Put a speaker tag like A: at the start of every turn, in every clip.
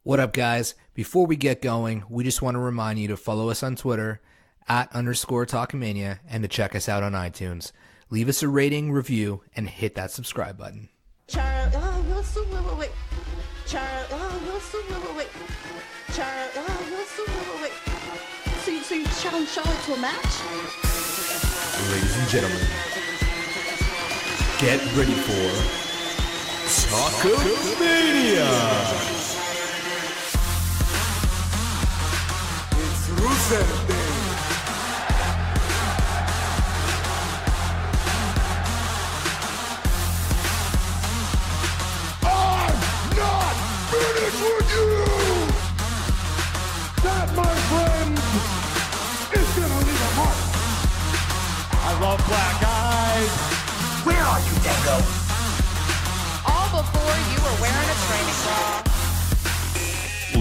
A: What up, guys? Before we get going, we just want to remind you to follow us on Twitter @_Talkamania and to check us out on iTunes. Leave us a rating, review, and hit that subscribe button.
B: Wait. So you challenge Charlotte to a match?
A: Ladies and gentlemen, get ready for Talkamania!
C: It's Rusev Day. I'm not finished with you! That, my friend, is gonna leave a mark.
D: I love black eyes.
C: Where are you, Dango?
E: All before you were wearing a training bra.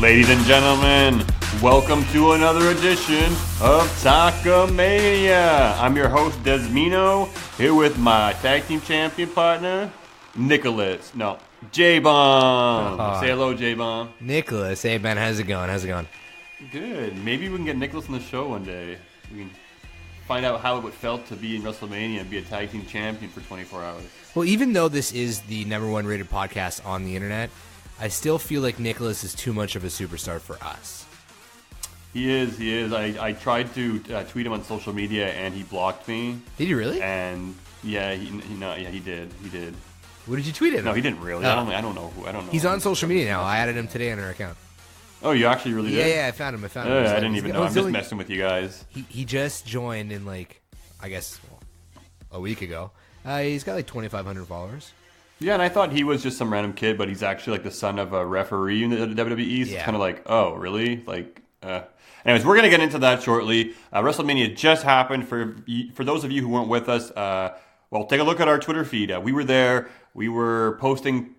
D: Ladies and gentlemen, welcome to another edition of Talkamania. I'm your host, Desmino, here with my tag team champion partner, Nicholas. No, J-Bomb. Say hello, J-Bomb.
A: Nicholas, hey Ben, how's it going?
D: Good. Maybe we can get Nicholas on the show one day. We can find out how it felt to be in Wrestlemania and be a tag team champion for 24 hours.
A: Well, even though this is the #1 rated podcast on the internet, I still feel like Nicholas is too much of a superstar for us.
D: He is. I tried to tweet him on social media and he blocked me.
A: Did he really?
D: And yeah, he did.
A: What did you tweet at him?
D: No, he didn't really.
A: Oh.
D: I don't know.
A: He's on social media now. I added him today on our account.
D: Oh, you actually really did?
A: Yeah, I found him.
D: I didn't even know. I'm just messing with you guys.
A: He just joined in a week ago. He's got 2,500 followers.
D: Yeah, and I thought he was just some random kid, but he's actually the son of a referee in the WWE. So
A: Yeah.
D: It's kind of oh, really? Anyways, we're going to get into that shortly. WrestleMania just happened. For those of you who weren't with us, take a look at our Twitter feed. We were there. We were posting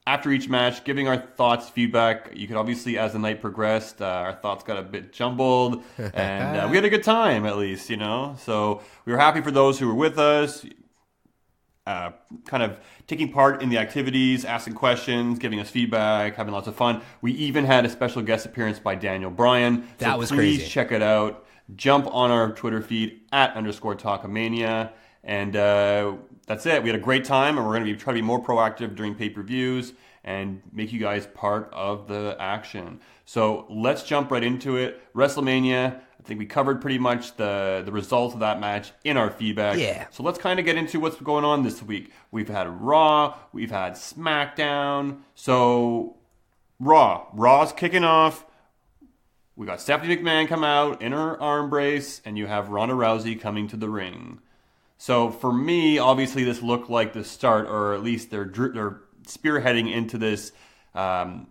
D: after each match, giving our thoughts, feedback. You could obviously, as the night progressed, our thoughts got a bit jumbled, and we had a good time, at least, So we were happy for those who were with us, kind of taking part in the activities, asking questions, giving us feedback, having lots of fun. We even had a special guest appearance by Daniel Bryan.
A: That was
D: please
A: crazy.
D: Check it out. Jump on our Twitter feed @_Talkamania. And that's it. We had a great time, and we're going to try to be more proactive during pay-per-views and make you guys part of the action. So let's jump right into it. WrestleMania, I think we covered pretty much the results of that match in our feedback.
A: Yeah.
D: So let's kind of get into what's going on this week. We've had Raw. We've had Smackdown. So Raw's kicking off. We got Stephanie McMahon come out in her arm brace, and you have Ronda Rousey coming to the ring. So for me, obviously, this looked like the start, or at least they're spearheading into this Ronda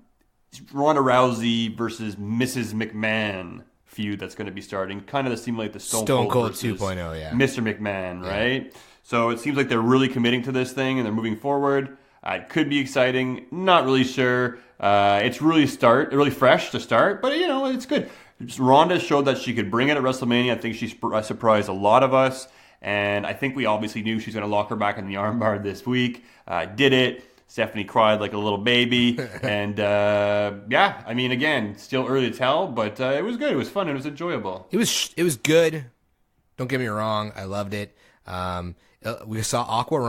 D: Rousey versus Mrs. McMahon feud that's going to be starting. Kind of seemed like the Stone Cold
A: 2.0, yeah.
D: Mr. McMahon, right? So it seems like they're really committing to this thing and they're moving forward. It could be exciting. Not really sure. It's really fresh to start, but it's good. Ronda showed that she could bring it at WrestleMania. I think she surprised a lot of us. And I think we obviously knew she's going to lock her back in the armbar this week. Did it. Stephanie cried like a little baby. And again, still early to tell, but it was good. It was fun. It was enjoyable.
A: It was good. Don't get me wrong. I loved it. We saw awkward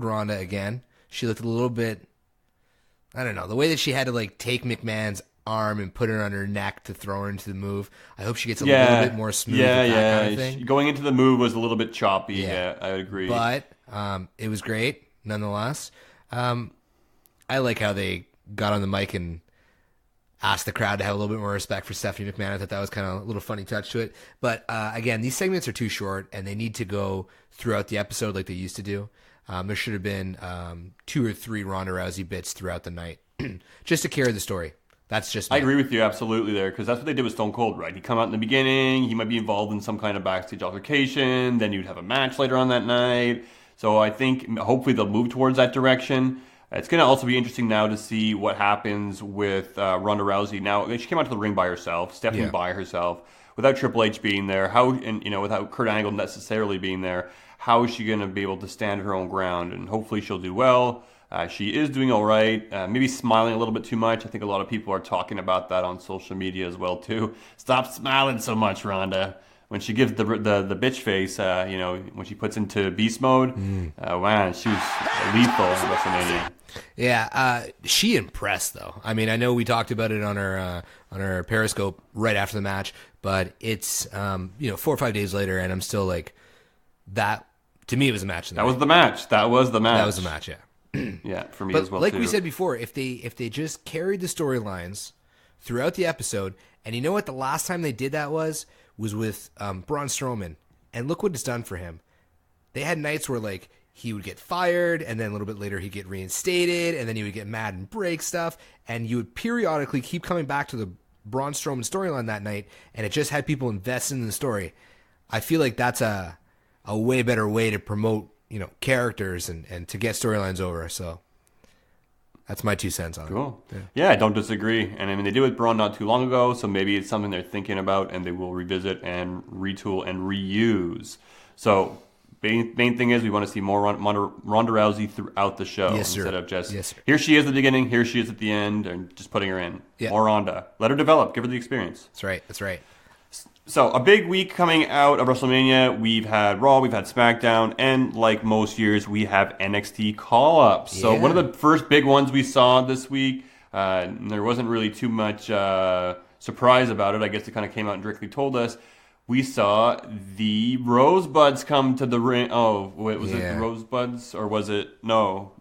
A: Ronda again. She looked a little bit, I don't know, the way that she had to take McMahon's arm and put her on her neck to throw her into the move. I hope she gets a little bit more smooth with that kind of thing.
D: Going into the move was a little bit choppy. Yeah, I would agree.
A: But it was great nonetheless. I like how they got on the mic and asked the crowd to have a little bit more respect for Stephanie McMahon. I thought that was kind of a little funny touch to it. But again, these segments are too short and they need to go throughout the episode like they used to do. There should have been 2 or 3 Ronda Rousey bits throughout the night just to carry the story. That's just me.
D: I agree with you absolutely there, because that's what they did with Stone Cold, right? He'd come out in the beginning, he might be involved in some kind of backstage altercation, then you'd have a match later on that night. So I think hopefully they'll move towards that direction. It's going to also be interesting now to see what happens with Ronda Rousey. Now, she came out to the ring by herself, Stephanie by herself, without Triple H being there, without Kurt Angle necessarily being there. How is she going to be able to stand her own ground? And hopefully she'll do well. She is doing all right, maybe smiling a little bit too much. I think a lot of people are talking about that on social media as well, too. Stop smiling so much, Ronda. When she gives the bitch face, when she puts into beast mode, wow, she was lethal in WrestleMania.
A: Yeah, she impressed though. I mean, I know we talked about it on our Periscope right after the match, but it's 4 or 5 days later, and I'm still like that. To me, it was a match.
D: That was the match. That was the match.
A: Yeah.
D: Yeah, for me
A: but
D: as well.
A: Like
D: too.
A: we said before, if they just carried the storylines throughout the episode, and you know what, the last time they did that was with Braun Strowman, and look what it's done for him. They had nights where like he would get fired, and then a little bit later he'd get reinstated, and then he would get mad and break stuff, and you would periodically keep coming back to the Braun Strowman storyline that night, and it just had people invested in the story. I feel like that's a way better way to promote characters and to get storylines over. So that's my 2 cents on it.
D: Cool. Yeah, I don't disagree. And I mean, they did it with Braun not too long ago, so maybe it's something they're thinking about and they will revisit and retool and reuse. So main thing is we want to see more Ronda Rousey throughout the show instead of just here she is at the beginning, here she is at the end, and just putting her in. Yeah. More Ronda. Let her develop. Give her the experience.
A: That's right.
D: So, a big week coming out of WrestleMania. We've had Raw, we've had Smackdown, and like most years, we have NXT call-ups. So, one of the first big ones we saw this week, there wasn't really too much surprise about it. I guess it kind of came out and directly told us. We saw the Rosebuds come to the ring. Oh, wait, was it the Rosebuds? Or was it... No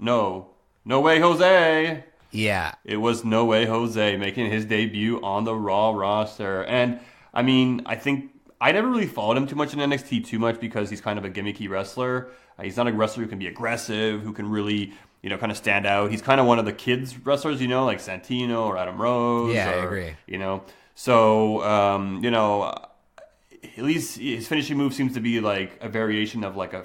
D: Way Jose.
A: Yeah.
D: It was No Way Jose making his debut on the Raw roster. And... I mean, I think I never really followed him too much in NXT because he's kind of a gimmicky wrestler. He's not a wrestler who can be aggressive, who can really, kind of stand out. He's kind of one of the kids wrestlers, like Santino or Adam Rose.
A: Yeah, I agree.
D: So, at least his finishing move seems to be like a variation of like a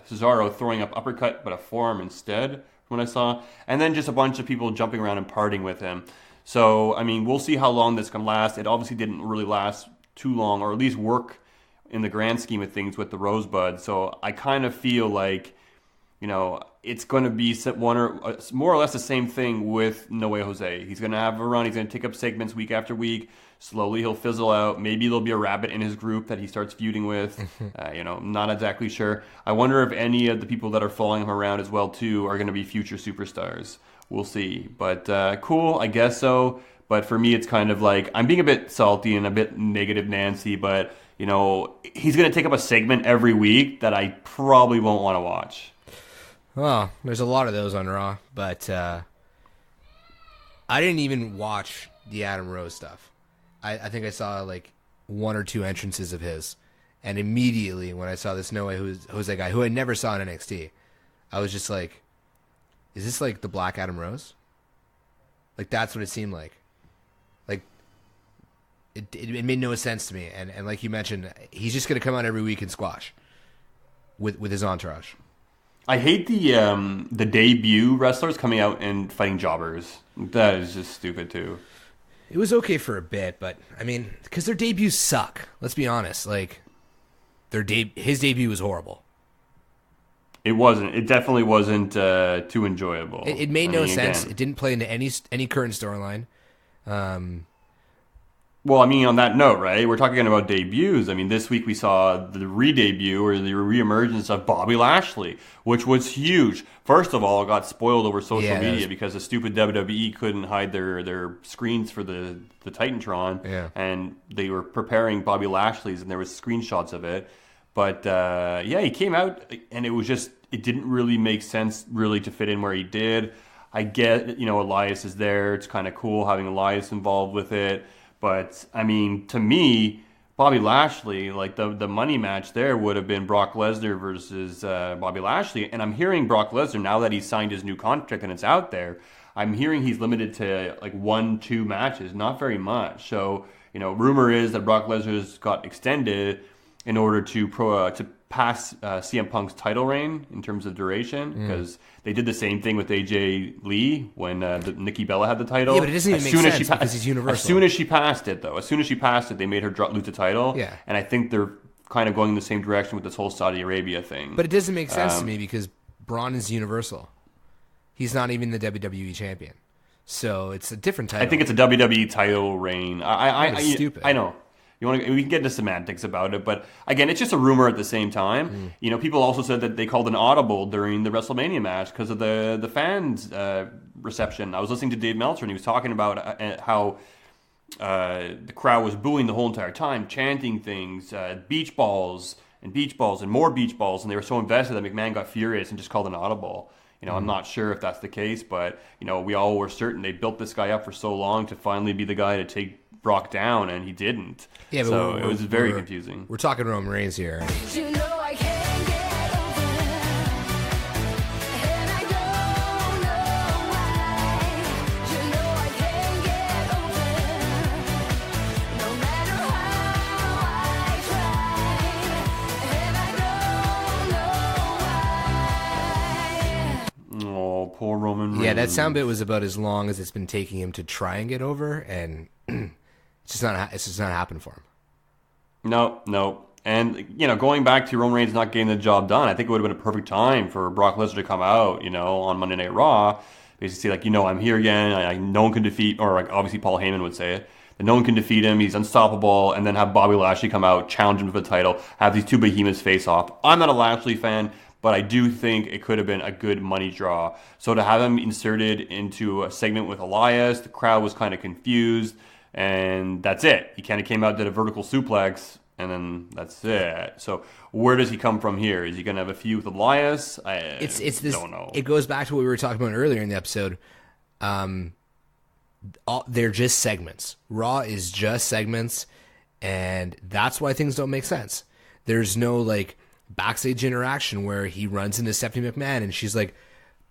D: Cesaro throwing up uppercut, but a forearm instead, from what I saw. And then just a bunch of people jumping around and partying with him. So, I mean, we'll see how long this can last. It obviously didn't really last too long, or at least work in the grand scheme of things with the Rosebud. So I kind of feel like, it's going to be more or less the same thing with No Way Jose. He's going to have a run. He's going to take up segments week after week. Slowly he'll fizzle out. Maybe there'll be a rabbit in his group that he starts feuding with. Not exactly sure. I wonder if any of the people that are following him around as well, too, are going to be future superstars. We'll see. But cool, I guess so. But for me, it's kind of like, I'm being a bit salty and a bit negative Nancy, but, he's going to take up a segment every week that I probably won't want to watch.
A: Well, there's a lot of those on Raw, but I didn't even watch the Adam Rose stuff. I think I saw like 1 or 2 entrances of his, and immediately when I saw this No Way Jose guy, who I never saw in NXT, I was just like, is this like the Black Adam Rose? Like, that's what it seemed like. Like, it made no sense to me. And like you mentioned, he's just going to come out every week and squash with his entourage.
D: I hate the debut wrestlers coming out and fighting jobbers. That is just stupid, too.
A: It was okay for a bit, but, I mean, because their debuts suck. Let's be honest. Like, his debut was horrible.
D: It wasn't. It definitely wasn't too enjoyable.
A: It made no sense. Again, it didn't play into any current storyline.
D: Well, I mean, on that note, right? We're talking about debuts. I mean, this week we saw the re-debut or the re-emergence of Bobby Lashley, which was huge. First of all, it got spoiled over social media because the stupid WWE couldn't hide their screens for the Titantron, and they were preparing Bobby Lashley's, and there was screenshots of it. But he came out, and it didn't really make sense really to fit in where he did. I get, Elias is there. It's kind of cool having Elias involved with it. But, I mean, to me, Bobby Lashley, like the money match there would have been Brock Lesnar versus Bobby Lashley. And I'm hearing Brock Lesnar, now that he's signed his new contract and it's out there, I'm hearing he's limited to like 1-2 matches, not very much. So, rumor is that Brock Lesnar's got extended in order to pass CM Punk's title reign in terms of duration, because they did the same thing with AJ Lee when Nikki Bella had the title.
A: Yeah, but it doesn't even make sense because he's Universal.
D: As soon as she passed it, they made her lose the title.
A: Yeah.
D: And I think they're kind of going in the same direction with this whole Saudi Arabia thing.
A: But it doesn't make sense to me because Braun is Universal. He's not even the WWE champion. So it's a different title.
D: I think it's a WWE title reign.
A: Stupid.
D: I know. We can get into semantics about it, but again, it's just a rumor at the same time. People also said that they called an audible during the WrestleMania match because of the fans' reception. I was listening to Dave Meltzer, and he was talking about how the crowd was booing the whole entire time, chanting things, beach balls and more beach balls, and they were so invested that McMahon got furious and just called an audible. I'm not sure if that's the case, but we all were certain they built this guy up for so long to finally be the guy to take Brock down, and he didn't.
A: Yeah, but
D: so it was very confusing.
A: We're talking Roman Reigns here.
F: You know I can't get over and I don't know why. You know I can't get over no matter how I try, and I don't know why.
D: Oh, poor Roman Reigns.
A: Yeah, that sound bit was about as long as it's been taking him to try and get over, and it's just not happening for him.
D: No. And, going back to Roman Reigns not getting the job done, I think it would have been a perfect time for Brock Lesnar to come out, on Monday Night Raw. Basically say, I'm here again. No one can defeat, or obviously Paul Heyman would say it, that no one can defeat him. He's unstoppable. And then have Bobby Lashley come out, challenge him for the title, have these two behemoths face off. I'm not a Lashley fan, but I do think it could have been a good money draw. So to have him inserted into a segment with Elias, the crowd was kind of confused. And that's it. He kind of came out, did a vertical suplex, and then that's it. So where does he come from here? Is he going to have a feud with Elias?
A: It's this.
D: Don't know.
A: It goes back to what we were talking about earlier in the episode. They're just segments. Raw is just segments, and that's why things don't make sense. There's no backstage interaction where he runs into Stephanie McMahon and she's like,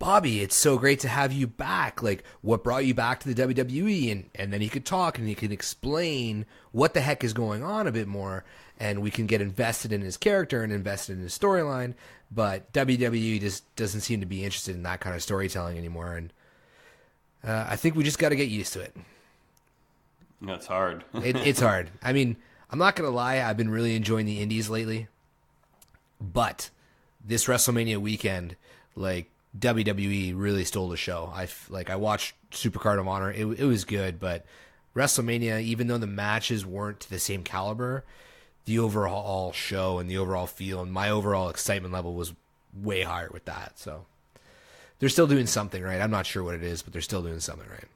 A: Bobby, it's so great to have you back. What brought you back to the WWE? And then he could talk and he could explain what the heck is going on a bit more. And we can get invested in his character and invested in his storyline. But WWE just doesn't seem to be interested in that kind of storytelling anymore. And I think we just got to get used to it.
D: That's hard.
A: It's hard. I mean, I'm not going to lie. I've been really enjoying the indies lately. But this WrestleMania weekend, WWE really stole the show. I watched Supercard of Honor. It was good, but WrestleMania, even though the matches weren't to the same caliber, the overall show and the overall feel and my overall excitement level was way higher with that. So they're still doing something right. I'm not sure what it is, but they're still doing something right.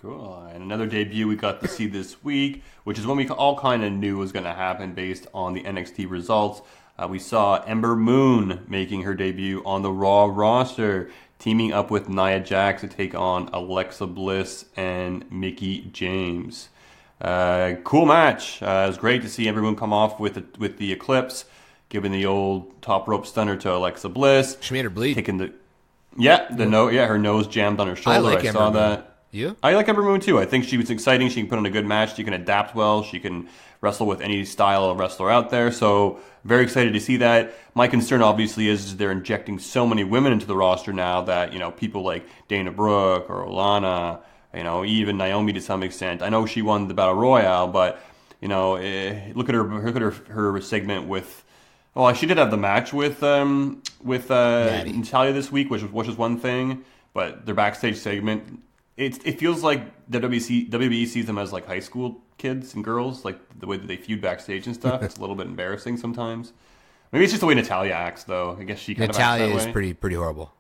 D: Cool. And another debut we got to see this week, which is one we all kind of knew was going to happen based on the NXT results. We saw Ember Moon making her debut on the Raw roster, teaming up with Nia Jax to take on Alexa Bliss and Mickie James. Cool match. It was great to see Ember Moon come off with the Eclipse, giving the old top rope stunner to Alexa Bliss.
A: She made her bleed.
D: Taking her nose jammed on her shoulder.
A: I
D: saw that.
A: Moon. You?
D: I like Ember Moon too. I think she was exciting. She can put on a good match. She can adapt well. She can wrestle with any style of wrestler out there. So very excited to see that. My concern obviously is they're injecting so many women into the roster now that, people like Dana Brooke or Lana, even Naomi to some extent. I know she won the Battle Royale, but, look at her segment with, she did have the match with Natalia this week, which was one thing, but their backstage segment, it feels like the WWE sees them as high school kids and girls, the way that they feud backstage and stuff. It's a little bit embarrassing sometimes. Maybe it's just the way Natalia acts, though. I guess she kind of acts that way.
A: Natalia is pretty horrible.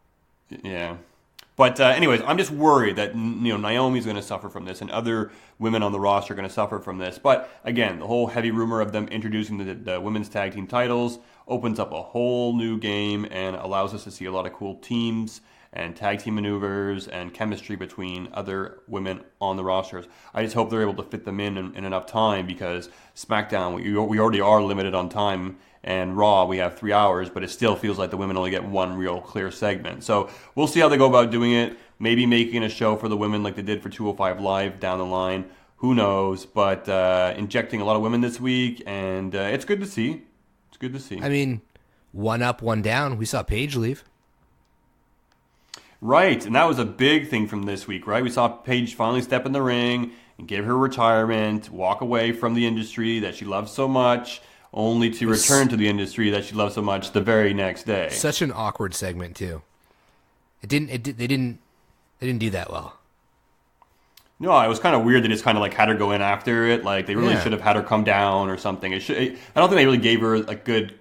D: Yeah. But anyways, I'm just worried that Naomi's going to suffer from this and other women on the roster are going to suffer from this. But again, the whole heavy rumor of them introducing the women's tag team titles opens up a whole new game and allows us to see a lot of cool teams and tag team maneuvers and chemistry between other women on the rosters. I just hope they're able to fit them in enough time, because SmackDown, we already are limited on time, and Raw, we have 3 hours, but it still feels like the women only get one real clear segment. So we'll see how they go about doing it. Maybe making a show for the women like they did for 205 Live down the line. Who knows? But injecting a lot of women this week, and it's good to see. It's good to see.
A: I mean, one up, one down. We saw Paige leave.
D: Right, and that was a big thing from this week, right? We saw Paige finally step in the ring and give her retirement, walk away from the industry that she loves so much, only to return to the industry that she loves so much the very next day.
A: Such an awkward segment, too. They didn't do that well.
D: No, it was kind of weird. They just kind of like had her go in after it. Like they really should have had her come down or something. I don't think they really gave her a good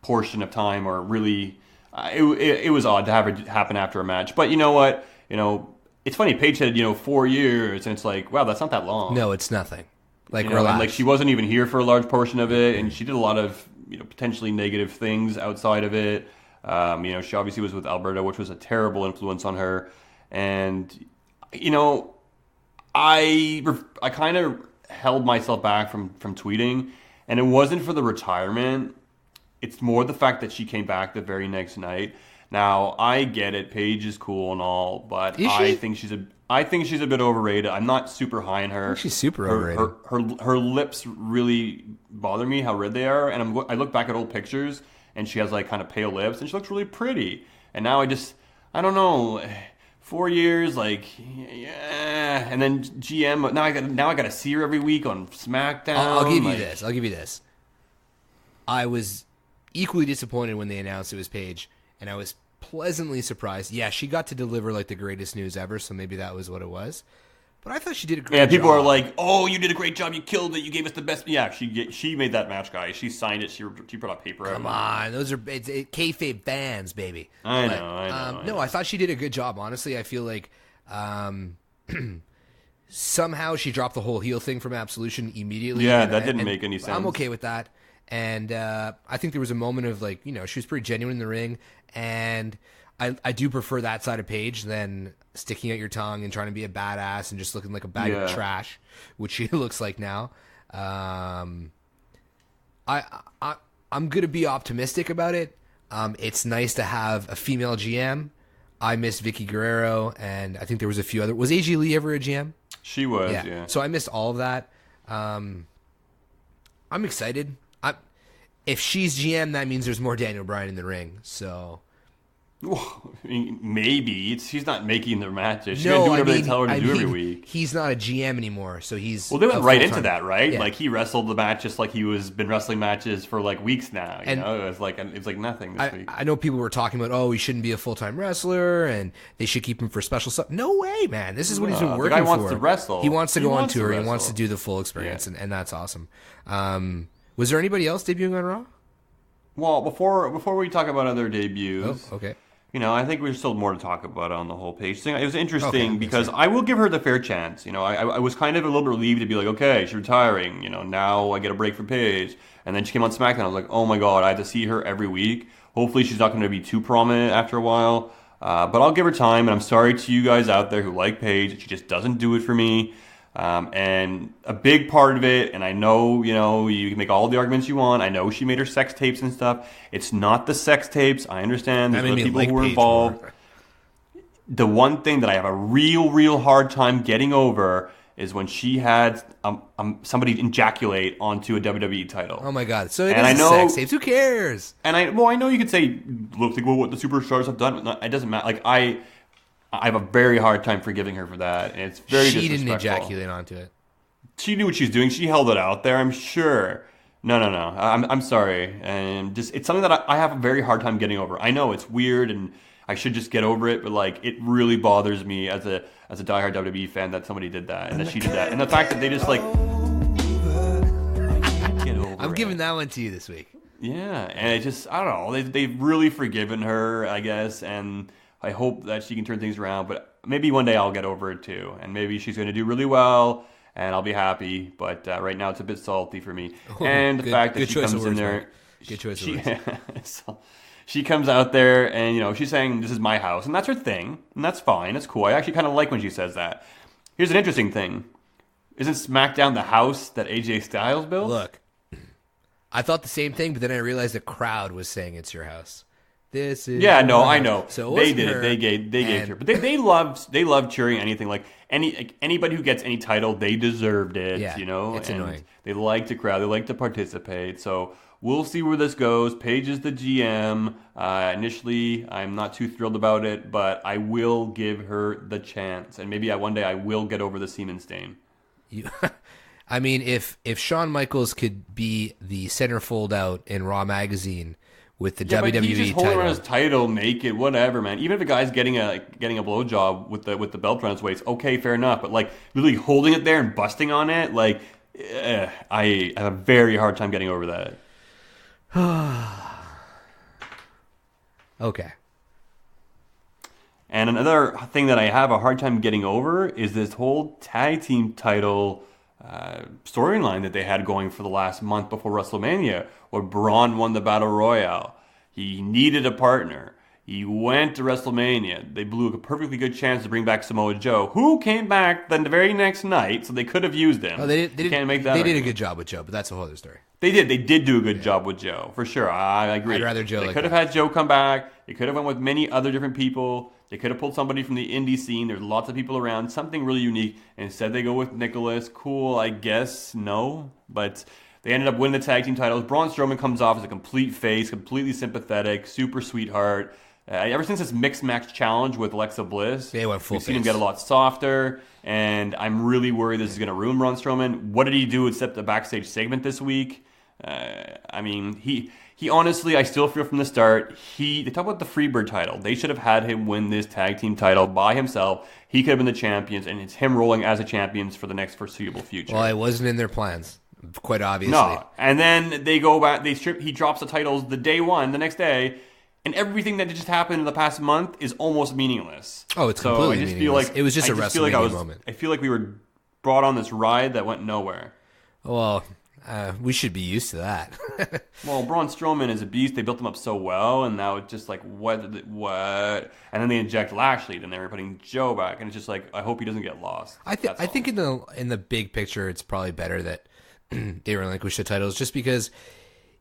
D: portion of time, or really. It was odd to have it happen after a match. But you know what? It's funny. Paige said 4 years, and it's like, wow, that's not that long.
A: No, it's nothing. Like
D: relax. And, like she wasn't even here for a large portion of it, and she did a lot of potentially negative things outside of it. She obviously was with Alberta, which was a terrible influence on her, and I kind of held myself back from tweeting, and it wasn't for the retirement. It's more the fact that she came back the very next night. Now I get it, Paige is cool and all, but I think she's a bit overrated. I'm not super high on her.
A: I think she's super overrated.
D: Her lips really bother me, how red they are, and I look back at old pictures, and she has like kind of pale lips, and she looks really pretty. And now I don't know. 4 years, like, yeah, and then GM. Now I got to see her every week on Smackdown.
A: I'll give you this. I was equally disappointed when they announced it was Paige, and I was pleasantly surprised. Yeah, she got to deliver like the greatest news ever, so maybe that was what it was. But I thought she did a great job.
D: Yeah, people are like, "Oh, you did a great job. You killed it. You gave us the best." Yeah, she made that match, guys. She signed it. She put out paper.
A: Come on, those are kayfabe fans, baby.
D: I know.
A: No, I thought she did a good job. Honestly, I feel like somehow she dropped the whole heel thing from Absolution immediately.
D: Yeah, that didn't make any sense.
A: I'm okay with that. And I think there was a moment of like, she was pretty genuine in the ring, and I do prefer that side of Paige than sticking out your tongue and trying to be a badass and just looking like a bag of trash, which she looks like now. I'm gonna be optimistic about it. It's nice to have a female GM. I missed Vicky Guerrero, and I think there was a few other. Was AJ Lee ever a GM?
D: She was, yeah.
A: So I missed all of that. I'm excited. If she's GM, that means there's more Daniel Bryan in the ring. So.
D: Well, I mean, maybe she's not making the matches. She's gonna do whatever they tell her to do every week.
A: He's not a GM anymore, so he's
D: they went right into that, right? Yeah. Like he wrestled the match just like he was been wrestling matches for like weeks now. You know, it was like nothing this week.
A: I know people were talking about, he shouldn't be a full-time wrestler, and they should keep him for special stuff. No way, man! This is what he's been working for.
D: The guy wants to wrestle.
A: He wants to go on tour. He wants to do the full experience, and that's awesome. Was there anybody else debuting on Raw?
D: Well, before we talk about other debuts,
A: okay.
D: I think there's still more to talk about on the whole Paige thing. It was interesting because I will give her the fair chance. I was kind of a little bit relieved to be like, okay, she's retiring. Now I get a break for Paige. And then she came on SmackDown. I was like, oh my God, I have to see her every week. Hopefully she's not going to be too prominent after a while. But I'll give her time. And I'm sorry to you guys out there who like Paige. She just doesn't do it for me. And a big part of it, and I know, you can make all the arguments you want. I know she made her sex tapes and stuff. It's not the sex tapes. I understand. There's other people who were involved. The one thing that I have a real hard time getting over is when she had somebody ejaculate onto a WWE title.
A: Oh my God! So it is sex tapes. Who cares?
D: And I know you could say, look, what the superstars have done. It doesn't matter. Like I have a very hard time forgiving her for that, and it's very disrespectful.
A: She didn't ejaculate onto it.
D: She knew what she was doing. She held it out there, I'm sure. No. I'm sorry. And it's something that I have a very hard time getting over. I know it's weird, and I should just get over it, but it really bothers me as a diehard WWE fan that somebody did that, and that she did that. And the fact that they just get over
A: I'm giving that one to you this week.
D: Yeah, and I don't know. They've really forgiven her, I guess, and I hope that she can turn things around, but maybe one day I'll get over it too. And maybe she's going to do really well, and I'll be happy. But right now it's a bit salty for me. And the fact that she comes in there...
A: Good choice of words.
D: She comes out there and, she's saying, this is my house. And that's her thing. And that's fine. That's cool. I actually kind of like when she says that. Here's an interesting thing. Isn't SmackDown the house that AJ Styles built?
A: Look, I thought the same thing, but then I realized the crowd was saying it's your house. This is
D: I know. So they did it. They gave her, but they love cheering anything like anybody who gets any title. They deserved it.
A: Yeah, it's annoying.
D: They like to crowd. They like to participate. So we'll see where this goes. Paige is the GM. Initially, I'm not too thrilled about it, but I will give her the chance, and maybe one day I will get over the semen stain.
A: I mean, if Shawn Michaels could be the centerfold out in Raw magazine with the
D: Yeah, but he
A: WWE
D: just hold around
A: title.
D: his title, make it, whatever, man. Even if a guy's getting a blowjob with the belt around his waist, okay, fair enough. But like literally holding it there and busting on it, like I have a very hard time getting over that.
A: Okay.
D: And another thing that I have a hard time getting over is this whole tag team title storyline that they had going for the last month before WrestleMania, where Braun won the Battle Royale. He needed a partner. He went to WrestleMania. They blew a perfectly good chance to bring back Samoa Joe, who came back then the very next night, so they could have used him.
A: Oh, they did
D: Can't make that
A: they did a
D: argument.
A: good job with Joe, but that's a whole other story.
D: They did do a good job with Joe, for sure. I agree.
A: I'd rather Joe
D: They
A: like
D: could have
A: that.
D: had Joe come back. They could have went with many other different people. They could have pulled somebody from the indie scene. There's lots of people around. Something really unique. And instead they go with Nicholas. Cool, I guess. No. But they ended up winning the tag team titles. Braun Strowman comes off as a complete face, completely sympathetic, super sweetheart. Ever since this mixed match challenge with Alexa Bliss,
A: They went full
D: we've seen him
A: face.
D: get a lot softer. And I'm really worried this is going to ruin Braun Strowman. What did he do except the backstage segment this week? I mean, he honestly, I still feel from the start, they talk about the Freebird title. They should have had him win this tag team title by himself. He could have been the champions, and it's him rolling as the champions for the next foreseeable future.
A: Well, it wasn't in their plans, quite obviously.
D: No, and then they go back, he drops the titles the next day, and everything that just happened in the past month is almost meaningless.
A: Oh, it's
D: so
A: completely
D: I just
A: meaningless.
D: Feel like
A: It was just a
D: feel like
A: WrestleMania moment.
D: I feel like we were brought on this ride that went nowhere.
A: Well, we should be used to that.
D: Well, Braun Strowman is a beast. They built him up so well, and now it's just like, what? And then they inject Lashley, then they're putting Joe back, and it's just like, I hope he doesn't get lost.
A: I think in the big picture, it's probably better that they relinquish the titles, just because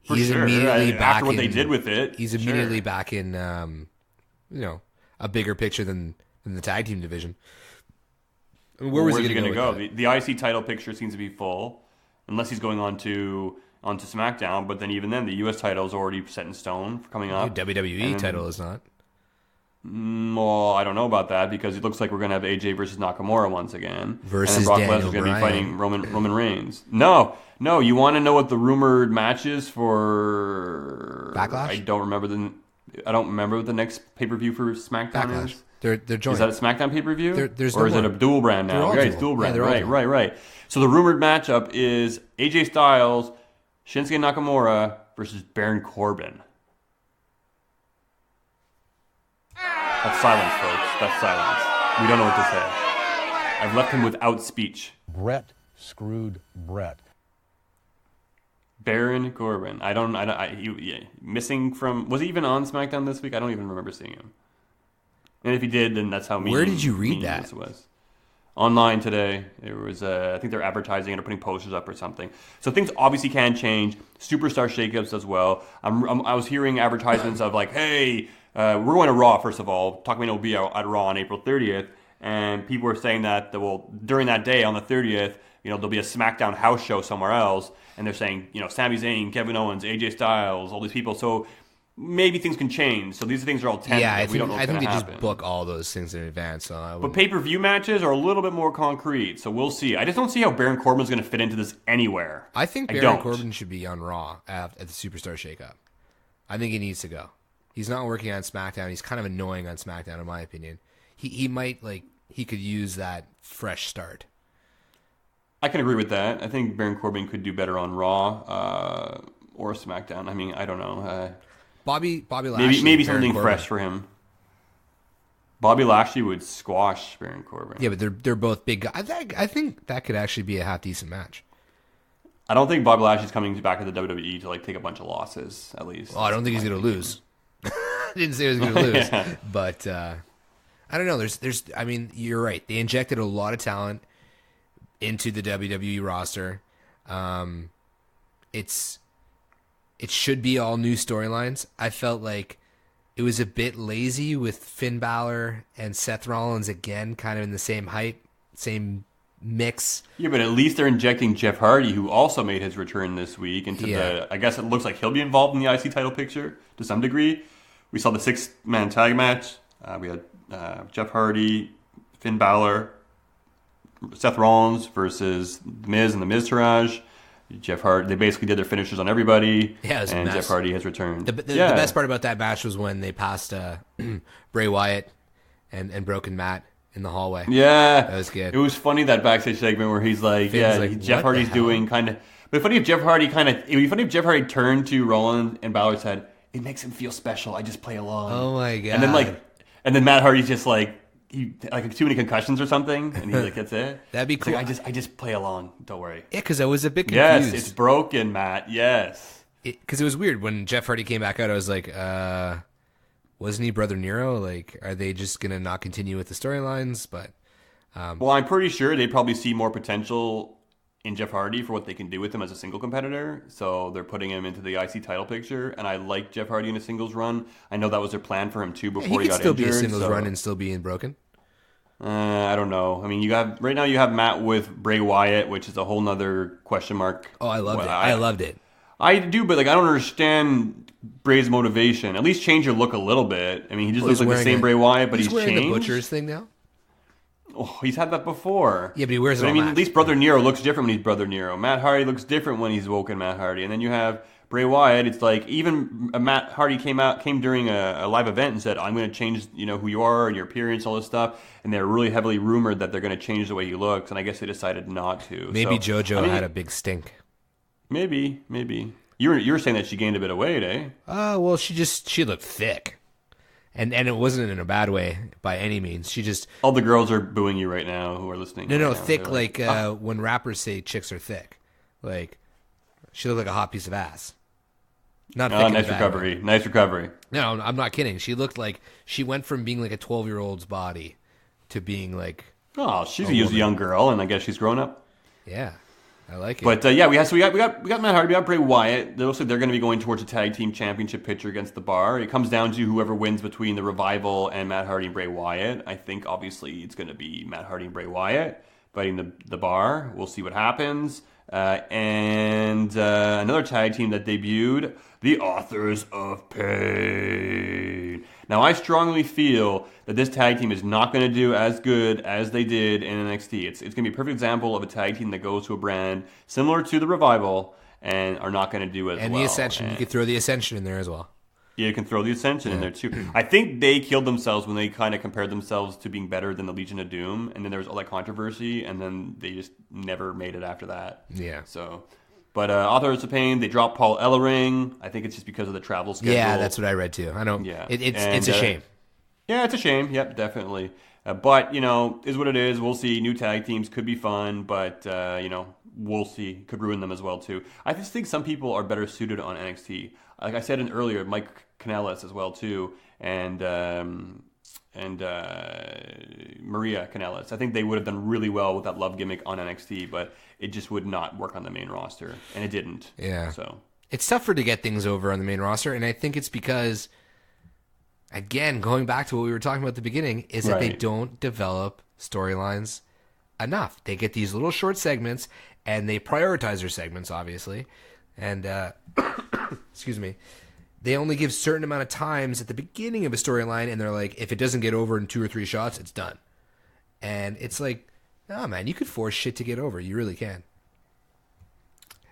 A: he's
D: sure.
A: immediately
D: After
A: back
D: what
A: in,
D: they did with it,
A: He's
D: sure.
A: immediately back in, a bigger picture than the tag team division. I mean, where's he going to go?
D: The IC title picture seems to be full, unless he's going onto SmackDown. But then even then, the US title is already set in stone for coming up.
A: The WWE
D: And-
A: title is not.
D: Well, I don't know about that because it looks like we're going to have AJ versus Nakamura once again.
A: Versus
D: and then Brock
A: Daniel
D: Lesnar's going to be
A: Bryan.
D: fighting Roman Reigns. No. You want to know what the rumored match is for
A: Backlash?
D: I don't remember what the next pay-per-view for SmackDown
A: Backlash.
D: is.
A: They're joint.
D: Is that a SmackDown pay-per-view?
A: There's
D: or
A: no
D: is it
A: more.
D: a dual brand
A: They're
D: now?
A: all
D: Yeah, it's
A: dual.
D: dual
A: Yeah,
D: brand.
A: they're all dual.
D: Right. So the rumored matchup is AJ Styles, Shinsuke Nakamura versus Baron Corbin. That's silence, folks. That's silence. We don't know what to say. I've left him without speech.
G: Brett screwed Brett.
D: Baron Corbin. Missing from... Was he even on SmackDown this week? I don't even remember seeing him. And if he did, then that's how
A: Where did you read
D: meaningless
A: that?
D: it was. Online today. There was, I think they're advertising it or putting posters up or something. So things obviously can change. Superstar shakeups as well. I was hearing advertisements of like, hey, we're going to Raw, first of all. Talkamania will be at Raw on April 30th. And people were saying that, during that day on the 30th, there'll be a SmackDown house show somewhere else. And they're saying, Sami Zayn, Kevin Owens, AJ Styles, all these people. So maybe things can change. So these things are all tentative.
A: Yeah, I
D: We don't know what's
A: think they
D: gonna
A: just
D: happen.
A: book all those things in advance. So I
D: But
A: wouldn't-
D: pay-per-view matches are a little bit more concrete, so we'll see. I just don't see how Baron Corbin's going to fit into this anywhere.
A: I think Baron
D: don't.
A: Corbin should be on Raw at the Superstar Shakeup. I think he needs to go. He's not working on SmackDown. He's kind of annoying on SmackDown, in my opinion. He might he could use that fresh start.
D: I can agree with that. I think Baron Corbin could do better on Raw or SmackDown. I mean, I don't know.
A: Bobby Lashley,
D: Maybe
A: Baron
D: something
A: Corbin.
D: fresh for him. Bobby Lashley would squash Baron Corbin.
A: Yeah, but they're both big guys. I think that could actually be a half decent match.
D: I don't think Bobby Lashley's coming back to the WWE to take a bunch of losses, at least.
A: Well, I don't think he's going to lose. I didn't say he was going to lose,
D: Yeah.
A: but I don't know. There's. I mean, you're right. They injected a lot of talent into the WWE roster. It should be all new storylines. I felt like it was a bit lazy with Finn Balor and Seth Rollins again, kind of in the same height, same mix.
D: Yeah, but at least they're injecting Jeff Hardy, who also made his return this week, into
A: Yeah.
D: I guess it looks like he'll be involved in the IC title picture to some degree. We saw the 6-man tag match. We had Jeff Hardy, Finn Balor, Seth Rollins versus The Miz and the Miztourage. Jeff Hardy. They basically did their finishers on everybody.
A: Yeah, it was a
D: and
A: mess.
D: Jeff Hardy has returned.
A: The best part about that match was when they passed Bray Wyatt and Broken Matt in the hallway.
D: Yeah,
A: that was good.
D: It was funny, that backstage segment where he's like,
A: Finn's like,
D: Jeff
A: what the
D: Hardy's
A: hell?
D: doing kind of. But funny if Jeff Hardy it would be funny if Jeff Hardy turned to Rollins and Balor said, "It makes him feel special. I just play along."
A: Oh my god!
D: And then Matt Hardy's just like, he like too many concussions or something, and he's like, "That's it."
A: That'd be
D: It's
A: cool.
D: like, I just play along. Don't worry.
A: Yeah, because I was a bit confused.
D: Yes, it's broken, Matt. Yes.
A: Because it was weird when Jeff Hardy came back out. I was like, wasn't he Brother Nero? Like, are they just gonna not continue with the storylines? But
D: Well, I'm pretty sure they probably see more potential in Jeff Hardy for what they can do with him as a single competitor. So they're putting him into the IC title picture. And I like Jeff Hardy in a singles run. I know that was their plan for him too before
A: he
D: got
A: could still
D: injured.
A: be a singles
D: so,
A: run and still be in Broken.
D: I don't know. I mean, you have right now you have Matt with Bray Wyatt, which is a whole nother question mark.
A: Oh, I loved
D: Well,
A: it. I loved it.
D: I do, but like I don't understand Bray's motivation. At least change your look a little bit. I mean, he just looks like the same Bray Wyatt, but he's
A: wearing
D: changed.
A: the Butcher's thing now.
D: Oh, he's had that before.
A: Yeah, but he wears it
D: But
A: all
D: I mean,
A: match.
D: at least Brother Nero looks different when he's Brother Nero. Matt Hardy looks different when he's woken Matt Hardy. And then you have Bray Wyatt. It's like even Matt Hardy came during a live event and said, "I'm going to change, who you are and your appearance, all this stuff." And they're really heavily rumored that they're going to change the way he looks. And I guess they decided not to.
A: Maybe
D: So,
A: JoJo had a big stink.
D: Maybe. You were saying that she gained a bit of weight, eh?
A: Well, she looked thick. And it wasn't in a bad way by any means. She just
D: All the girls are booing you right now who are listening.
A: no
D: right now.
A: thick
D: They're
A: like when rappers say chicks are thick, like she looked like a hot piece of ass. Not thick in a
D: nice
A: bad
D: recovery.
A: way.
D: Nice recovery.
A: No, I'm not kidding. She looked like she went from being like a 12-year-old's body to being like,
D: Oh, she's a young girl, and I guess she's grown up.
A: yeah, I like it.
D: But we got Matt Hardy, we got Bray Wyatt. It looks like they're going to be going towards a tag team championship picture against the Bar. It comes down to whoever wins between the Revival and Matt Hardy and Bray Wyatt. I think obviously it's going to be Matt Hardy and Bray Wyatt fighting the Bar. We'll see what happens. And another tag team that debuted, the Authors of Pain. Now, I strongly feel that this tag team is not going to do as good as they did in NXT. It's going to be a perfect example of a tag team that goes to a brand similar to the Revival and are not going to do as well.
A: and the Ascension, you
D: And
A: could throw the Ascension in there as well.
D: you can throw the Ascension in there too. I think they killed themselves when they kind of compared themselves to being better than the Legion of Doom, and then there was all that controversy, and then they just never made it after that.
A: Yeah.
D: So, but Authors of Pain, they dropped Paul Ellering. I think it's just because of the travel schedule.
A: Yeah, that's what I read too. I don't.
D: Yeah.
A: It's a shame.
D: Yeah, it's a shame. Yep, definitely. But, is what it is. We'll see. New tag teams could be fun, but, we'll see. Could ruin them as well, too. I just think some people are better suited on NXT. Like I said earlier, Mike Kanellis as well, too, and Maria Kanellis. I think they would have done really well with that love gimmick on NXT, but it just would not work on the main roster, and it didn't.
A: Yeah.
D: So
A: It's tougher to get things over on the main roster, and I think it's because, again, going back to what we were talking about at the beginning, is that they
D: Right.
A: don't develop storylines enough. They get these little short segments, and they prioritize their segments, obviously. And, excuse me, they only give certain amount of times at the beginning of a storyline, and they're like, if it doesn't get over in 2 or 3 shots, it's done. And it's like, no, man, you could force shit to get over. You really can.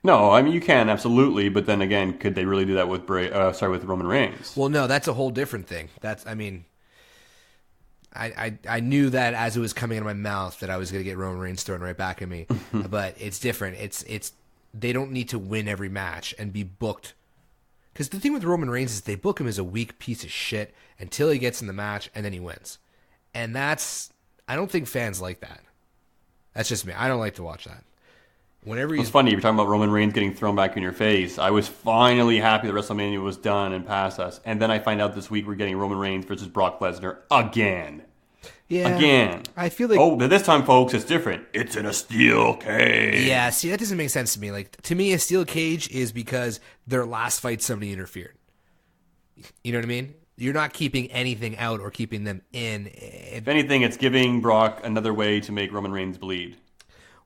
D: no, I mean you can absolutely, but then again, could they really do that with with Roman Reigns?
A: Well, no, that's a whole different thing. I knew that as it was coming out of my mouth that I was going to get Roman Reigns thrown right back at me, but it's different. It's they don't need to win every match and be booked. Because the thing with Roman Reigns is they book him as a weak piece of shit until he gets in the match and then he wins. And I don't think fans like that. That's just me. I don't like to watch that. Whenever
D: It's funny, you're talking about Roman Reigns getting thrown back in your face. I was finally happy that WrestleMania was done and past us. And then I find out this week we're getting Roman Reigns versus Brock Lesnar again.
A: yeah,
D: Again.
A: I feel like
D: Oh, but this time, folks, it's different. It's in a steel cage.
A: yeah, see, that doesn't make sense to me. Like, to me, a steel cage is because their last fight somebody interfered. You know what I mean? You're not keeping anything out or keeping them in.
D: If anything, it's giving Brock another way to make Roman Reigns bleed.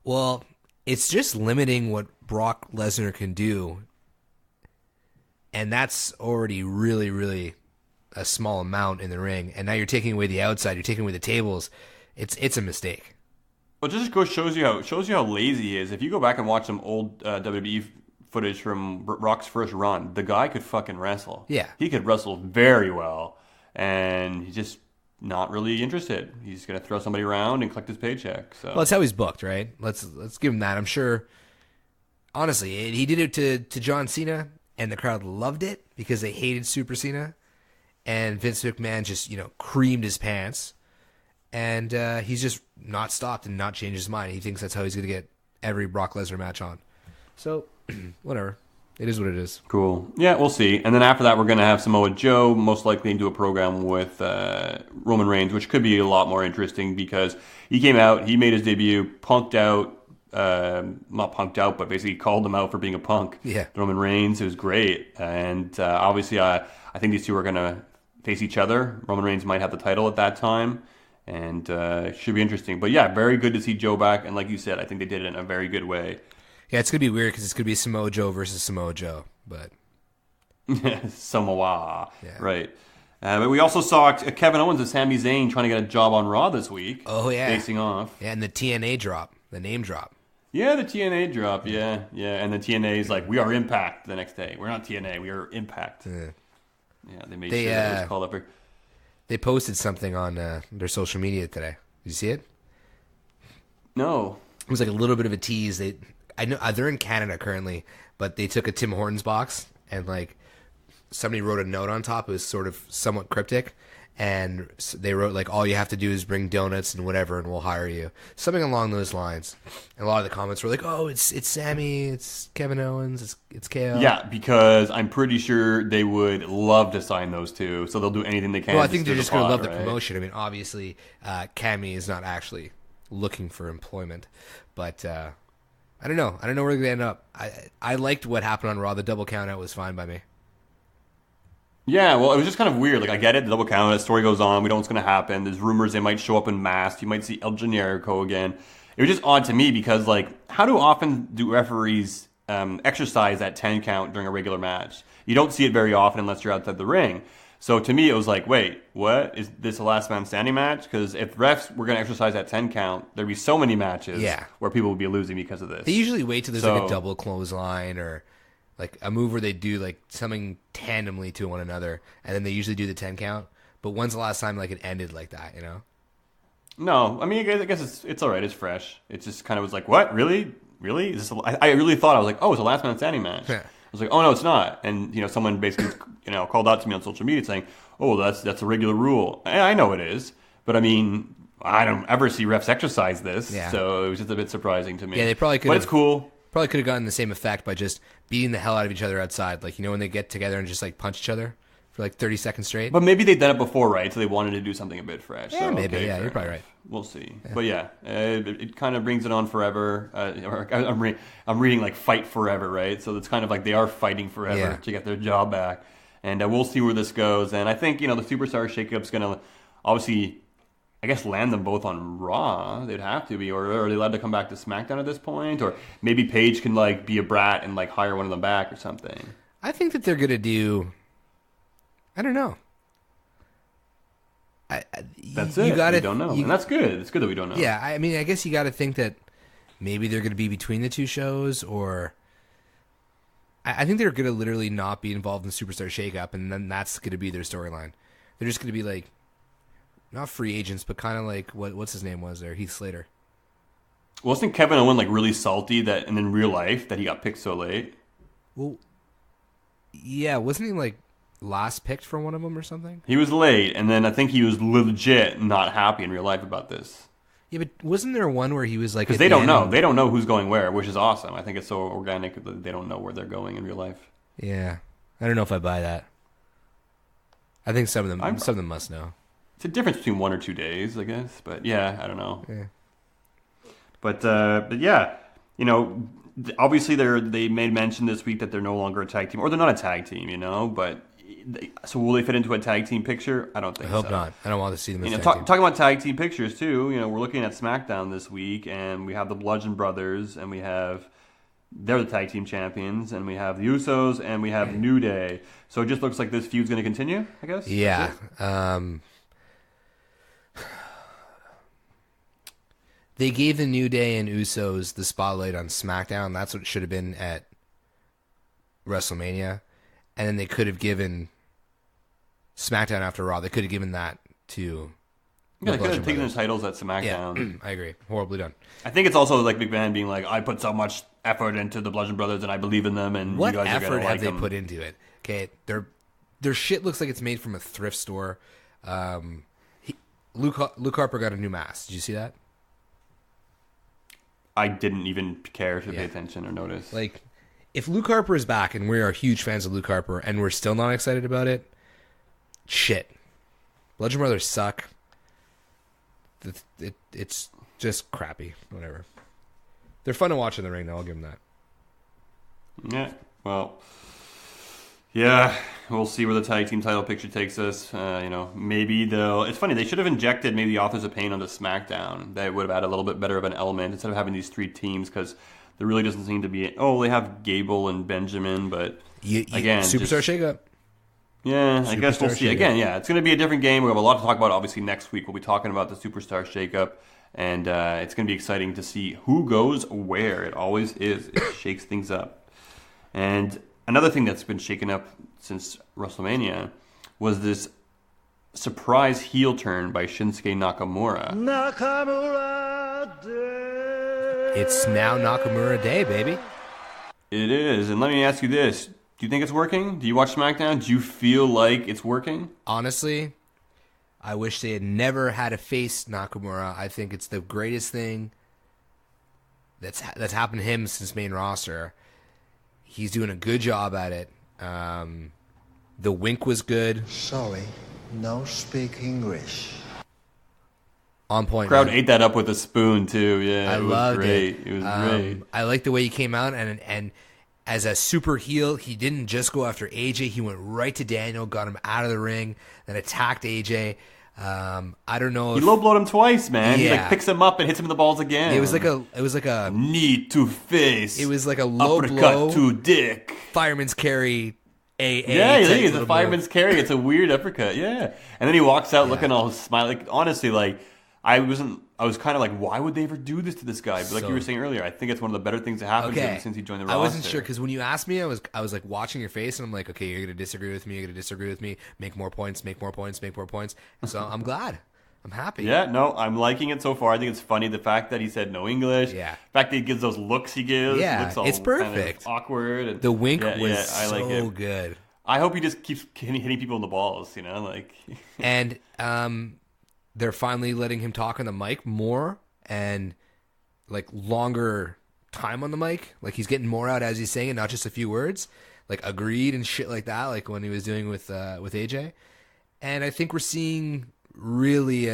A: Well, it's just limiting what Brock Lesnar can do. And that's already really, really a small amount in the ring. And now you're taking away the outside. You're taking away the tables. It's a mistake.
D: Well, it just shows you how lazy he is. If you go back and watch some old WWE footage from Rock's first run, the guy could fucking wrestle.
A: Yeah.
D: He could wrestle very well, and he's just not really interested. He's gonna throw somebody around and collect his paycheck. So
A: Well, that's how he's booked, right? Let's give him that. I'm sure. Honestly, he did it to John Cena, and the crowd loved it because they hated Super Cena, and Vince McMahon just creamed his pants, and he's just not stopped and not changed his mind. He thinks that's how he's gonna get every Brock Lesnar match on. So, whatever. It is what it is.
D: cool. Yeah, we'll see. And then after that, we're gonna have Samoa Joe most likely do a program with Roman Reigns, which could be a lot more interesting because he came out, he made his debut, punked out. Not punked out, but basically called him out for being a punk.
A: Yeah.
D: Roman Reigns, it was great. And obviously, I think these two are going to face each other. Roman Reigns might have the title at that time, and it should be interesting. But yeah, very good to see Joe back. And like you said, I think they did it in a very good way.
A: Yeah, it's going to be weird because it's going to be Samoa Joe versus Samoa Joe. But
D: Samoa.
A: Yeah.
D: Right. But we also saw Kevin Owens and Sami Zayn trying to get a job on Raw this week.
A: Oh, yeah.
D: Facing off.
A: Yeah, and the TNA drop, the name drop.
D: Yeah, the TNA drop, yeah. And the TNA is like, we are Impact the next day. We're not TNA, we are Impact. Yeah, they made sure that it was called up.
A: They posted something on their social media today. Did you see it?
D: No.
A: It was like a little bit of a tease. I know they're in Canada currently, but they took a Tim Hortons box and like somebody wrote a note on top. It was sort of somewhat cryptic. And they wrote, like, all you have to do is bring donuts and whatever, and we'll hire you. Something along those lines. And a lot of the comments were like, oh, it's Sammy, it's Kevin Owens, it's KO.
D: Yeah, because I'm pretty sure they would love to sign those two, so they'll do anything they can.
A: Well, I think they're just going to love the
D: right?
A: promotion. I mean, obviously, Cammy is not actually looking for employment. But I don't know. I don't know where they're going to end up. I liked what happened on Raw. The double count out was fine by me.
D: Yeah, well, it was just kind of weird. Like, I get it, the double count, the story goes on, we know what's going to happen. There's rumors they might show up in masked. You might see El Generico again. It was just odd to me because, like, how often do referees exercise that 10 count during a regular match? You don't see it very often unless you're outside the ring. So to me, it was like, wait, what? Is this a last man standing match? Because if refs were going to exercise that 10 count, there'd be so many matches where people would be losing because of this.
A: They usually wait till there's like a double clothesline or like a move where they do like something tandemly to one another, and then they usually do the 10 count. But when's the last time like it ended like that, you know?
D: No, I mean, I guess it's all right. It's fresh. It just kind of was like, what? Really? Is this I really thought, I was like, oh, it's a last man standing match. I was like, oh, no, it's not. And, someone basically, called out to me on social media saying, oh, that's a regular rule. I know it is. But, I mean, I don't ever see refs exercise this.
A: Yeah.
D: So it was just a bit surprising to me.
A: Yeah, they probably could.
D: But it's cool.
A: Probably could have gotten the same effect by just beating the hell out of each other outside. Like, when they get together and just, like, punch each other for, like, 30 seconds straight.
D: But maybe they've done it before, right? So they wanted to do something a bit fresh.
A: Yeah,
D: so,
A: maybe.
D: okay,
A: Yeah, you're probably right.
D: We'll see. Yeah. But, yeah, it kind of brings it on forever. I'm reading, like, fight forever, right? So it's kind of like they are fighting forever to get their job back. And we'll see where this goes. And I think, the Superstar Shakeup's going to obviously, I guess, land them both on Raw. They'd have to be. Or are they allowed to come back to SmackDown at this point? Or maybe Paige can, like, be a brat and, like, hire one of them back or something.
A: I think that they're going to do... I don't know.
D: That's it. We don't know. And that's good. It's good that we don't know.
A: Yeah, I mean, I guess you got to think that maybe they're going to be between the two shows, or... I think they're going to literally not be involved in Superstar Shakeup, and then that's going to be their storyline. They're just going to be, like... Not free agents, but kind of like what's his name was there, Heath Slater.
D: Wasn't Kevin Owens like really salty that, and in real life, that he got picked so late?
A: Well, yeah, wasn't he like last picked for one of them or something?
D: He was late, and then I think he was legit not happy in real life about this.
A: Yeah, but wasn't there one where he was like?
D: Because they don't know. They don't know who's going where, which is awesome. I think it's so organic that they don't know where they're going in real life.
A: Yeah, I don't know if I buy that. I think some of them must know.
D: It's a difference between 1 or 2 days, I guess. But yeah, I don't know.
A: Yeah.
D: But yeah, obviously they made mention this week that they're no longer a tag team, or they're not a tag team, But so will they fit into a tag team picture? I don't think so.
A: I hope not. I don't want to see them as tag team.
D: Talking about tag team pictures too, we're looking at Smackdown this week, and we have the Bludgeon Brothers, and they're the tag team champions, and we have the Usos, and we have New Day. So it just looks like this feud's going to continue, I guess?
A: Yeah. They gave the New Day and Usos the spotlight on SmackDown. That's what it should have been at WrestleMania. And then they could have given SmackDown after Raw. They could have given that to
D: Yeah, they could have
A: Bludgeon
D: taken the
A: Brothers.
D: titles at SmackDown.
A: Yeah, I agree. Horribly done.
D: I think it's also like McMahon being like, I put so much effort into the Bludgeon Brothers and I believe in them and
A: What
D: you guys are
A: effort
D: going to
A: have
D: like
A: they
D: them.
A: put into it? Okay, their shit looks like it's made from a thrift store. Luke Harper got a new mask. Did you see that?
D: I didn't even care to
A: Yeah.
D: pay attention or notice.
A: Like, if Luke Harper is back and we are huge fans of Luke Harper and we're still not excited about it, shit. Bludgeon Brothers suck. It's just crappy. Whatever. They're fun to watch in the ring, though. I'll give them that.
D: Yeah, well, yeah, we'll see where the tag team title picture takes us. Maybe they'll. It's funny, they should have injected maybe the Authors of Pain onto SmackDown. That would have had a little bit better of an element instead of having these three teams because there really doesn't seem to be. Oh, they have Gable and Benjamin, but again,
A: Superstar Shakeup.
D: Yeah, I guess we'll
A: Superstar
D: see.
A: Shakeup.
D: Again, yeah, it's going to be a different game. We have a lot to talk about, obviously, next week. We'll be talking about the Superstar Shakeup, and it's going to be exciting to see who goes where. It always is. It shakes things up. And another thing that's been shaken up since WrestleMania was this surprise heel turn by Shinsuke Nakamura.
C: Nakamura Day.
A: It's now Nakamura Day, baby.
D: It is. And let me ask you this. Do you think it's working? Do you watch SmackDown? Do you feel like it's working?
A: Honestly, I wish they had never had to face Nakamura. I think it's the greatest thing that's happened to him since main roster. He's doing a good job at it. The wink was good.
H: Sorry, no speak English.
A: On point.
D: Crowd
A: man.
D: ate that up with a spoon too. Yeah,
A: I
D: it was
A: loved
D: great.
A: it.
D: It was great.
A: I like the way he came out and as a super heel, he didn't just go after AJ. He went right to Daniel, got him out of the ring, then attacked AJ. I don't know.
D: He low blowed him twice, man. He
A: Yeah.
D: like picks him up and hits him in the balls again.
A: It was like a
D: knee to face.
A: It was like a low
D: uppercut
A: blow.
D: to dick.
A: Fireman's carry. AA
D: Yeah,
A: type
D: it's
A: little
D: a fireman's carry. It's a weird uppercut. Yeah, and then he walks out looking all smiling. Like, honestly, like I was kind of like, why would they ever do this to this guy? But like you were saying earlier, I think it's one of the better things that happened to him since he joined the roster.
A: I wasn't sure because when you asked me, I was like watching your face and I'm like, okay, you're gonna disagree with me. You're gonna disagree with me. Make more points. Make more points. Make more points. So I'm glad. I'm happy.
D: Yeah, no, I'm liking it so far. I think it's funny the fact that he said no English.
A: Yeah.
D: The fact that he gives those looks he gives.
A: Yeah,
D: Looks all
A: it's perfect.
D: Kind of awkward. And,
A: The wink
D: yeah,
A: was
D: I like
A: so
D: it.
A: good.
D: I hope he just keeps hitting people in the balls, like.
A: And they're finally letting him talk on the mic more and like longer time on the mic. Like he's getting more out as he's saying it, not just a few words. Like agreed and shit like that, like when he was doing with AJ. And I think we're seeing really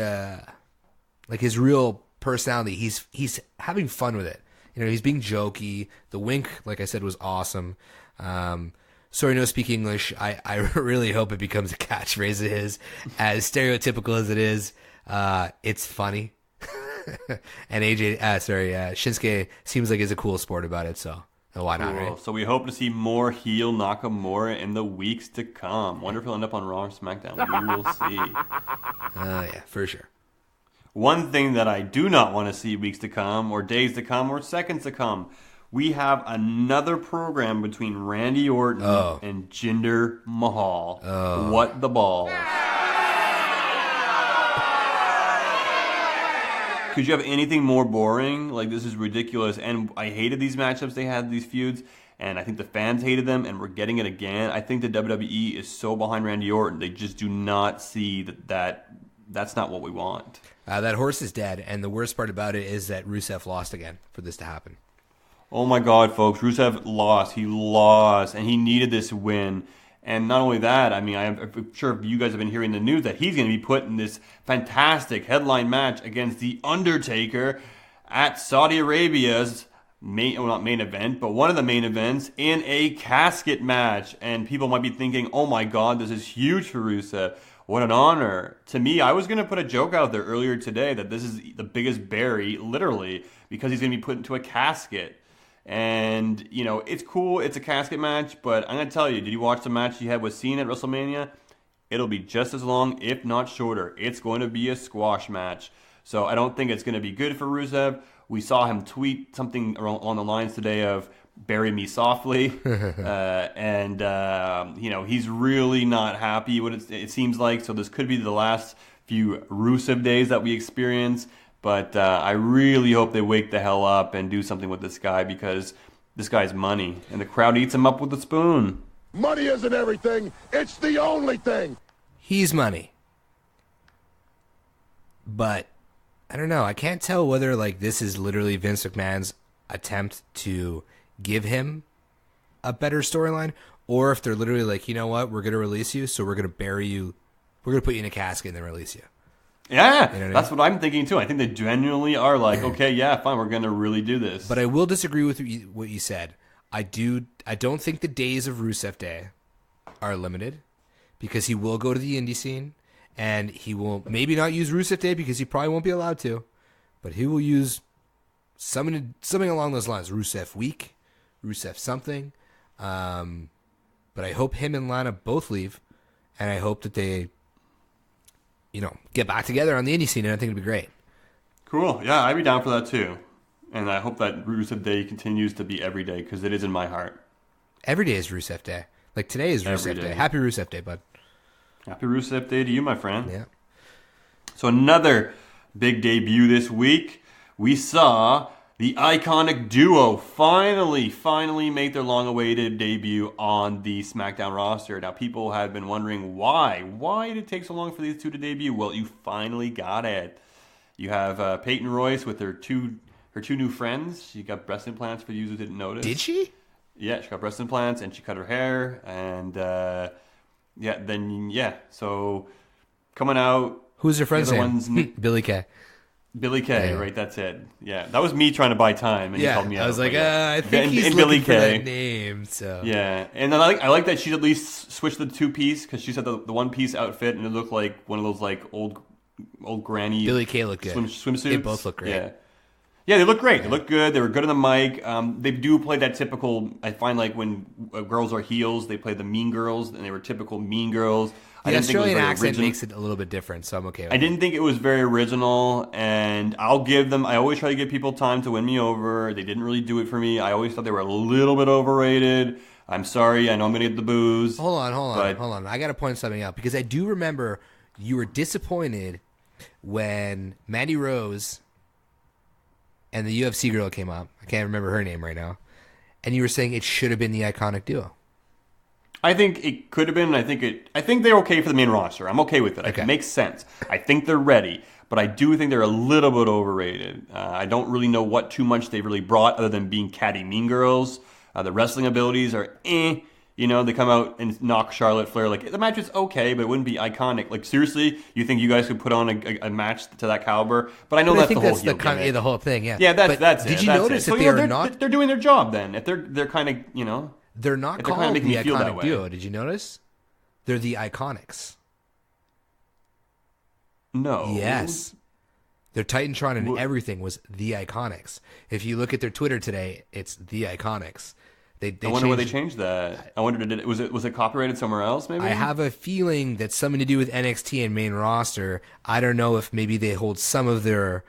A: like his real personality. He's having fun with it. He's being jokey. The wink, like I said, was awesome. Sorry, no speak English. I really hope it becomes a catchphrase of his, as stereotypical as it is. It's funny. And Shinsuke seems like he's a cool sport about it, so why not, right?
D: So we hope to see more heel Nakamura in the weeks to come. Wonder if he'll end up on Raw or SmackDown. We will see.
A: Yeah, for sure.
D: One thing that I do not want to see weeks to come, or days to come, or seconds to come, we have another program between Randy Orton and Jinder Mahal. What the balls? Could you have anything more boring? Like, this is ridiculous. And I hated these matchups they had, these feuds. And I think the fans hated them, and we're getting it again. I think the WWE is so behind Randy Orton. They just do not see that that's not what we want.
A: That horse is dead. And the worst part about it is that Rusev lost again for this to happen.
D: Oh my God, folks. Rusev lost. He lost. And he needed this win. And not only that, I mean, I'm sure you guys have been hearing the news that he's going to be put in this fantastic headline match against The Undertaker at Saudi Arabia's not main event, but one of the main events in a casket match. And people might be thinking, oh my God, this is huge for Rusev. What an honor. To me, I was going to put a joke out there earlier today that this is the biggest bury, literally, because he's going to be put into a casket. And, it's cool. It's a casket match, but I'm going to tell you, did you watch the match you had with Cena at WrestleMania? It'll be just as long, if not shorter. It's going to be a squash match. So I don't think it's going to be good for Rusev. We saw him tweet something along the lines today of "bury me softly," and he's really not happy. What it seems like. So this could be the last few Rusev days that we experience. But I really hope they wake the hell up and do something with this guy, because this guy's money, and the crowd eats him up with a spoon.
C: Money isn't everything. It's the only thing.
A: He's money. But I don't know. I can't tell whether this is literally Vince McMahon's attempt to give him a better storyline, or if they're literally like, you know what, we're going to release you, so we're going to bury you. We're going to put you in a casket and then release you.
D: Yeah,
A: you know
D: that's what I'm thinking too. I think they genuinely are like, okay, yeah, fine, we're going to really do this.
A: But I will disagree with what you said. I don't think the days of Rusev Day are limited, because he will go to the indie scene, and he will maybe not use Rusev Day because he probably won't be allowed to, but he will use something along those lines. Rusev Week, Rusev something. But I hope him and Lana both leave, and I hope that they, get back together on the indie scene, and I think it'd be great.
D: Cool. Yeah, I'd be down for that too. And I hope that Rusev Day continues to be every day, because it is in my heart.
A: Every day is Rusev Day. Like today is Rusev Day. Happy Rusev Day, bud.
D: Happy Rusev Day to you, my friend.
A: Yeah.
D: So another big debut this week. We saw the iconic duo finally make their long-awaited debut on the Smackdown roster. Now, people have been wondering why. Why did it take so long for these two to debut? Well, you finally got it. You have Peyton Royce with her two new friends. She got breast implants, for you who didn't notice.
A: Did she?
D: Yeah, she got breast implants, and she cut her hair, and so coming out.
A: Who's her friend's name? Billy Kay.
D: Billy Kay, right? That's it. Yeah, that was me trying to buy time, and you called me out.
A: I was like, I think he's looking
D: Billy
A: for
D: Kay.
A: that name. So
D: yeah, and I like that she at least switched the two-piece, because she said the one-piece outfit, and it looked like one of those old granny.
A: Billy Kay looked good.
D: Swimsuits.
A: They both look great.
D: Yeah, they look great. They look good. They were good on the mic. They do play that typical. I find when girls are heels, they play the mean girls, and they were typical mean girls.
A: The Australian accent makes it a little bit different, so I'm okay with it.
D: I didn't think it was very original, and I'll give them. I always try to give people time to win me over. They didn't really do it for me. I always thought they were a little bit overrated. I'm sorry. I know I'm going to get the booze.
A: Hold on. I got to point something out, because I do remember you were disappointed when Mandy Rose and the UFC girl came up. I can't remember her name right now. And you were saying it should have been the iconic duo.
D: I think it could have been. I think they're okay for the main roster. I'm okay with it.
A: Okay.
D: It makes sense. I think they're ready, but I do think they're a little bit overrated. I don't really know what too much they really brought, other than being catty mean girls. The wrestling abilities are they come out and knock Charlotte Flair. The match is okay, but it wouldn't be iconic. Seriously, you think you guys could put on a match to that caliber? But I know that's the whole heel gimmick.
A: The whole thing, yeah.
D: Yeah, that's it.
A: Did you notice that
D: they're doing their job then? If they're kind of
A: they're not called the iconic duo. Did you notice? They're the Iconics.
D: No.
A: Yes. Their Titantron and everything was the Iconics. If you look at their Twitter today, it's the Iconics. I
D: wonder why they changed that. I wonder, was it copyrighted somewhere else? Maybe.
A: I have a feeling that's something to do with NXT and main roster. I don't know if maybe they hold some of their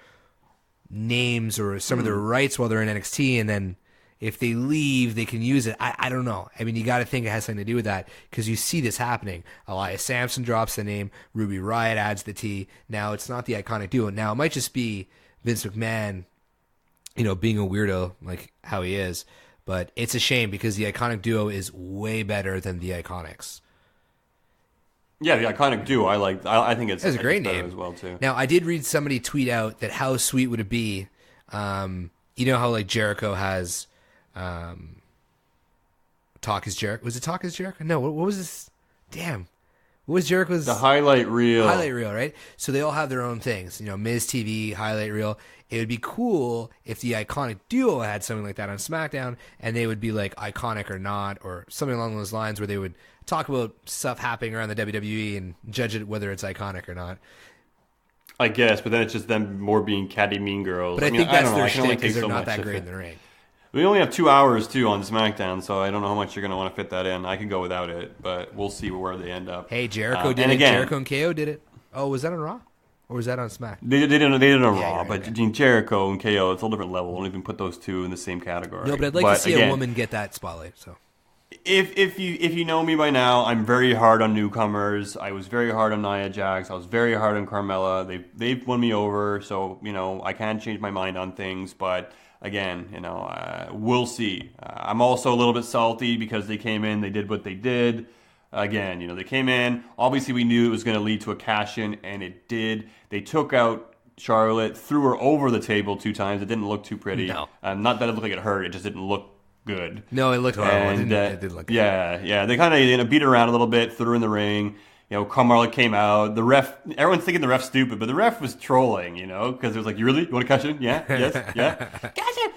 A: names or some of their rights while they're in NXT, and then if they leave, they can use it. I don't know. I mean, you got to think it has something to do with that, because you see this happening. Elias Sampson drops the name. Ruby Riott adds the T. Now it's not the iconic duo. Now it might just be Vince McMahon, being a weirdo like how he is. But it's a shame, because the iconic duo is way better than the Iconics.
D: Yeah, the iconic duo. I think it's
A: a great name
D: as well too.
A: Now I did read somebody tweet out that how sweet would it be, how Jericho has. Talk is Jericho. Was it Talk is Jericho? No, what was this? Damn. What was Jericho's?
D: The highlight reel.
A: Highlight reel, right? So they all have their own things. Miz TV, highlight reel. It would be cool if the iconic duo had something like that on SmackDown, and they would be like iconic or not, or something along those lines, where they would talk about stuff happening around the WWE and judge it whether it's iconic or not.
D: I guess, but then it's just them more being catty mean girls.
A: But I think that's their shtick, because they're not that great in the ring.
D: We only have 2 hours, too, on SmackDown, so I don't know how much you're going to want to fit that in. I could go without it, but we'll see where they end up.
A: Hey, Jericho did it. Again, Jericho and KO did it. Oh, was that on Raw? Or was that on Smack?
D: They did it on Raw,
A: right,
D: but
A: okay.
D: Jericho and KO, it's a whole different level. Don't even put those two in the same category.
A: No, but I'd like to see a woman get that spotlight. So
D: If you know me by now, I'm very hard on newcomers. I was very hard on Nia Jax. I was very hard on Carmella. They've won me over, so I can't change my mind on things. But again, we'll see. I'm also a little bit salty because they came in, they did what they did. Again, they came in. Obviously, we knew it was going to lead to a cash-in, and it did. They took out Charlotte, threw her over the table 2 times. It didn't look too pretty.
A: No.
D: Not that it looked like it hurt. It just didn't look good.
A: no, it looked horrible.
D: And,
A: It did look good.
D: yeah. They kind of beat her around a little bit, threw her in the ring. Carmella came out. The ref, everyone's thinking the ref's stupid, but the ref was trolling, because it was like, you really? You want to cash in? Yeah? Yes? Yeah? Cash in!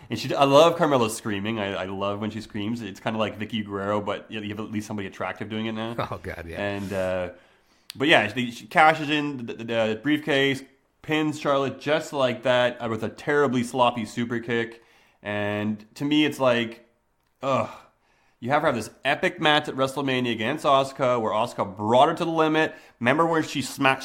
D: And I love Carmella's screaming. I love when she screams. It's kind of like Vicky Guerrero, but you have at least somebody attractive doing it now.
A: Oh, God, yeah.
D: And, but yeah, she cashes in the briefcase, pins Charlotte just like that with a terribly sloppy super kick. And to me, it's like, ugh. You have her have this epic match at WrestleMania against Asuka, where Asuka brought her to the limit. Remember where she slammed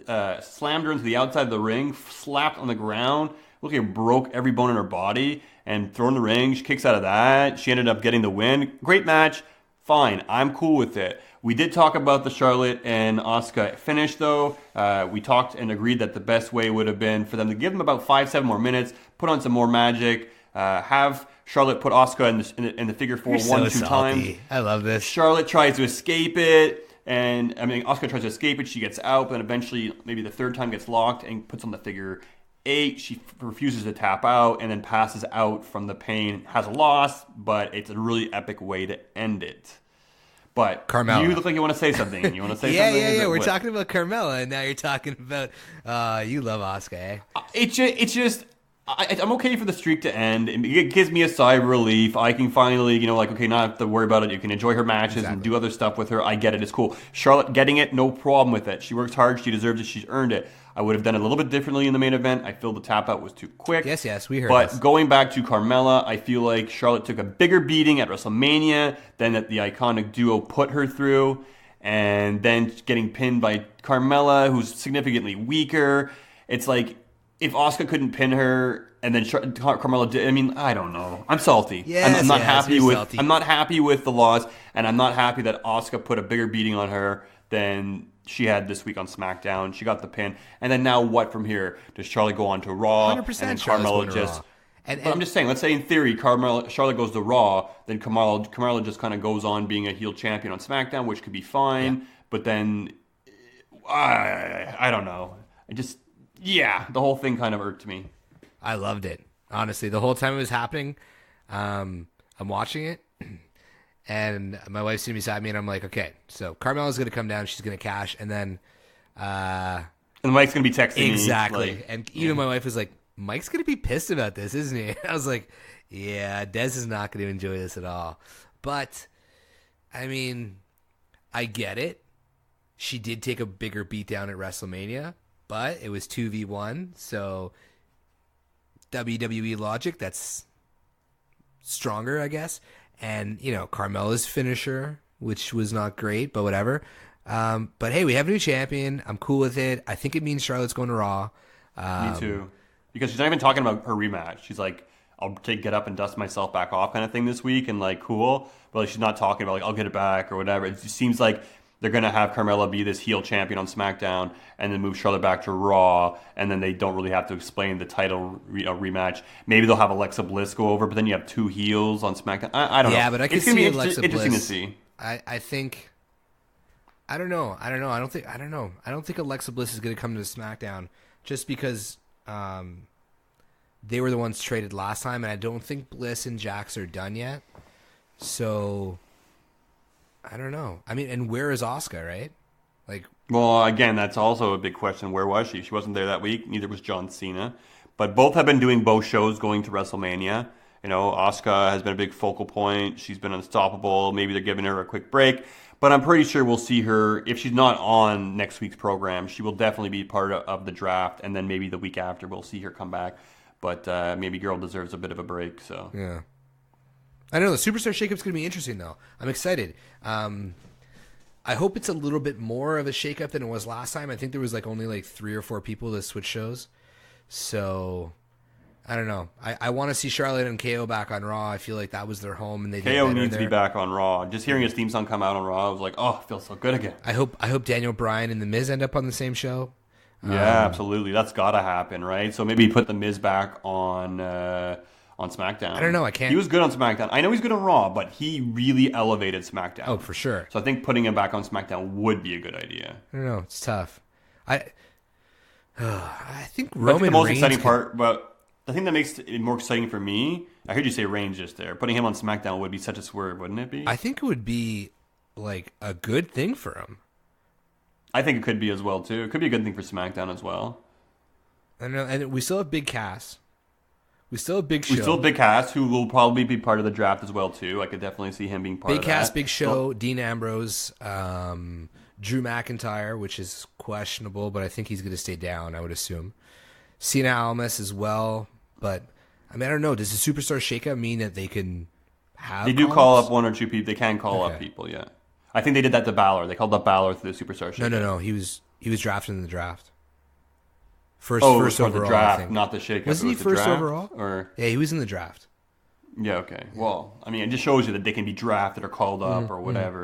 D: her into the outside of the ring, slapped on the ground, looked like it broke every bone in her body, and thrown in the ring. She kicks out of that. She ended up getting the win. Great match. Fine. I'm cool with it. We did talk about the Charlotte and Asuka finish, though. We talked and agreed that the best way would have been for them to give them about 5-7 more minutes, put on some more magic, have Charlotte put Asuka in the figure 4
A: You're
D: 1-2
A: so
D: times.
A: salty. I love this.
D: Charlotte tries to escape it, and Asuka tries to escape it. She gets out, but then eventually, maybe the third time gets locked and puts on the figure 8. She refuses to tap out and then passes out from the pain. Has a loss, but it's a really epic way to end it. But
A: Carmella.
D: You look like you want to say something. You want to say
A: Yeah,
D: something?
A: yeah. We're talking about Carmella, and now you're talking about you love Asuka, eh?
D: It's just. I'm okay for the streak to end. It gives me a sigh of relief. I can finally, okay, not have to worry about it. You can enjoy her matches and do other stuff with her. I get it. It's cool. Charlotte getting it, no problem with it. She works hard. She deserves it. She's earned it. I would have done it a little bit differently in the main event. I feel the tap out was too quick.
A: Yes, we heard
D: But
A: this.
D: going back to Carmella, I feel like Charlotte took a bigger beating at WrestleMania than that the iconic duo put her through. And then getting pinned by Carmella, who's significantly weaker. It's like, if Asuka couldn't pin her and then Carmella did, I don't know. I'm salty. I'm not happy with.
A: salty.
D: I'm not happy with the loss, and I'm not happy that Asuka put a bigger beating on her than she had this week on SmackDown. She got the pin, and then now what from here? Does Charlotte go on to Raw?
A: 100%
D: And then
A: Charlotte's
D: Carmella
A: going to
D: just.
A: Raw. And
D: But I'm just saying. Let's say in theory, Charlotte goes to Raw, then Carmella just kind of goes on being a heel champion on SmackDown, which could be fine.
A: Yeah.
D: But then, I don't know. The whole thing kind of irked me.
A: I loved it. Honestly, the whole time it was happening, I'm watching it, and my wife's sitting beside me, and I'm like, okay, so Carmella's going to come down, she's going to cash, and then...
D: And Mike's going to be texting
A: exactly.
D: me.
A: And even my wife was like, Mike's going to be pissed about this, isn't he? I was like, yeah, Dez is not going to enjoy this at all. But, I get it. She did take a bigger beatdown at WrestleMania, but it was 2v1, so WWE logic, that's stronger, I guess. And, Carmella's finisher, which was not great, but whatever. But hey, we have a new champion. I'm cool with it. I think it means Charlotte's going to Raw.
D: Me too. Because she's not even talking about her rematch. She's like, I'll get up and dust myself back off kind of thing this week, and cool. But she's not talking about I'll get it back or whatever. It just seems like they're going to have Carmella be this heel champion on SmackDown and then move Charlotte back to Raw, and then they don't really have to explain the title rematch. Maybe they'll have Alexa Bliss go over, but then you have 2 heels on SmackDown. I don't know.
A: Yeah, but I can
D: it's gonna
A: see
D: be
A: Alexa
D: interesting
A: Bliss.
D: to see.
A: I think... I don't know. I don't think Alexa Bliss is going to come to SmackDown just because they were the ones traded last time, and I don't think Bliss and Jax are done yet. So... I don't know. And where is Asuka, right?
D: Well, again, that's also a big question. Where was she? She wasn't there that week. Neither was John Cena. But both have been doing both shows going to WrestleMania. Asuka has been a big focal point. She's been unstoppable. Maybe they're giving her a quick break. But I'm pretty sure we'll see her, if she's not on next week's program, she will definitely be part of the draft. And then maybe the week after we'll see her come back. But maybe girl deserves a bit of a break. So
A: yeah. I don't know. The Superstar Shakeup's going to be interesting, though. I'm excited. I hope it's a little bit more of a shakeup than it was last time. I think there was only 3 or 4 people that switched shows. So I don't know. I want to see Charlotte and KO back on Raw. I feel like that was their home, and they did
D: KO
A: better
D: needs
A: there.
D: to be back on Raw. Just hearing his theme song come out on Raw, I was like, oh, it feels so good again.
A: I hope Daniel Bryan and The Miz end up on the same show.
D: Yeah, absolutely. That's got to happen, right? So maybe put The Miz back on SmackDown.
A: I don't know. I can't.
D: He was good on SmackDown. I know he's good on Raw, but he really elevated SmackDown.
A: Oh, for sure.
D: So I think putting him back on SmackDown would be a good idea.
A: I don't know. It's tough. I think
D: But I
A: Roman
D: think the most
A: Reigns
D: exciting
A: could-
D: part, but the thing that makes it more exciting for me, I heard you say Reigns just there. Putting him on SmackDown would be such a swerve, wouldn't it be?
A: I think it would be a good thing for him.
D: I think it could be as well too. It could be a good thing for SmackDown as well.
A: I don't know. And we still have Big Cass. We still have Big Show.
D: We still have Big Cass, who will probably be part of the draft as well too. I could definitely see him being part
A: Big
D: of
A: Cass,
D: that.
A: Big Show, Dean Ambrose, Drew McIntyre, which is questionable, but I think he's going to stay down, I would assume. Cena Almas as well, but I don't know. Does the Superstar Shakeup mean that they can have?
D: They do
A: comps?
D: call up 1 or 2 people. They can call
A: Okay.
D: up people, yeah. I think they did that to Balor. They called up Balor through the Superstar Shakeup.
A: No. He was drafted in the draft. First
D: Oh, it was for
A: overall,
D: the
A: I
D: draft,
A: think.
D: not the shakeup.
A: Wasn't
D: It
A: he
D: was the
A: first
D: draft,
A: overall?
D: Or
A: Yeah, he was in the draft.
D: yeah, okay. Well, it just shows you that they can be drafted or called
A: Mm-hmm.
D: up or whatever,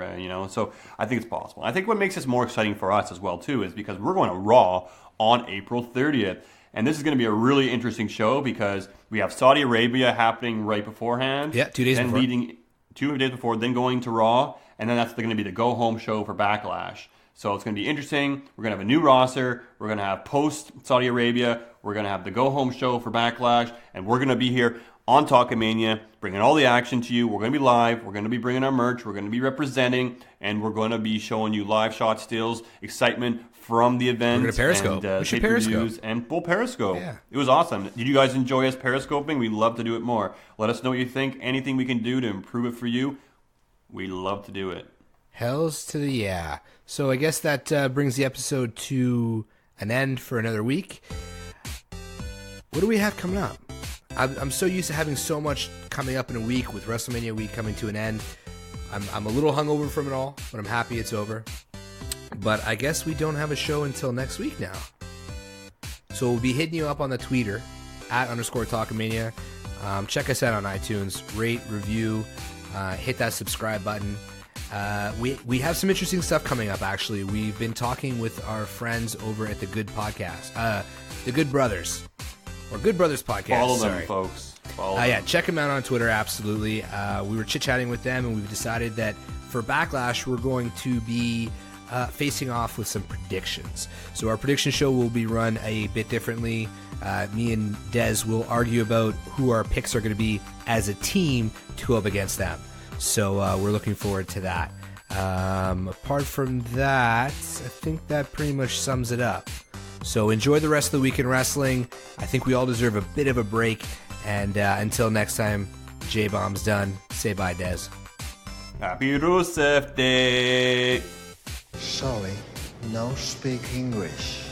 D: So I think it's possible. I think what makes this more exciting for us as well too is because we're going to Raw on April 30th, and this is going to be a really interesting show because we have Saudi Arabia happening right beforehand.
A: Yeah, 2 days
D: then
A: before.
D: leading 2 days before, then going to Raw, and then that's going to be the go home show for Backlash. So it's going to be interesting. We're going to have a new roster. We're going to have post Saudi Arabia. We're going to have the go home show for Backlash, and we're going to be here on Talkamania, bringing all the action to you. We're going to be live. We're going to be bringing our merch. We're going to be representing, and we're going to be showing you live shot stills, excitement from the event.
A: We're gonna Periscope.
D: And,
A: We should
D: pay-per-views,
A: Periscope.
D: and we'll Periscope.
A: Yeah.
D: It was awesome. Did you guys enjoy us Periscoping? We'd love to do it more. Let us know what you think. Anything we can do to improve it for you, we love to do it.
A: Hells to the yeah. So I guess that brings the episode to an end for another week. What do we have coming up? I'm so used to having so much coming up in a week with WrestleMania week coming to an end. I'm a little hungover from it all, but I'm happy it's over. But I guess we don't have a show until next week now. So we'll be hitting you up on the Twitter, @_Talkamania. Check us out on iTunes. Rate, review, hit that subscribe button. We have some interesting stuff coming up, actually. We've been talking with our friends over at the Good Podcast. The Good Brothers. Or Good Brothers Podcast.
D: Follow them,
A: sorry.
D: folks. Follow them.
A: Yeah, check them out on Twitter, absolutely. We were chit-chatting with them, and we've decided that for Backlash, we're going to be facing off with some predictions. So our prediction show will be run a bit differently. Me and Dez will argue about who our picks are going to be as a team to go up against them. So we're looking forward to that. Apart from that, I think that pretty much sums it up. So enjoy the rest of the week in wrestling. I think we all deserve a bit of a break. And until next time, J-Bomb's done. Say bye, Dez.
D: Happy Rusev Day!
H: Sorry, no speak English.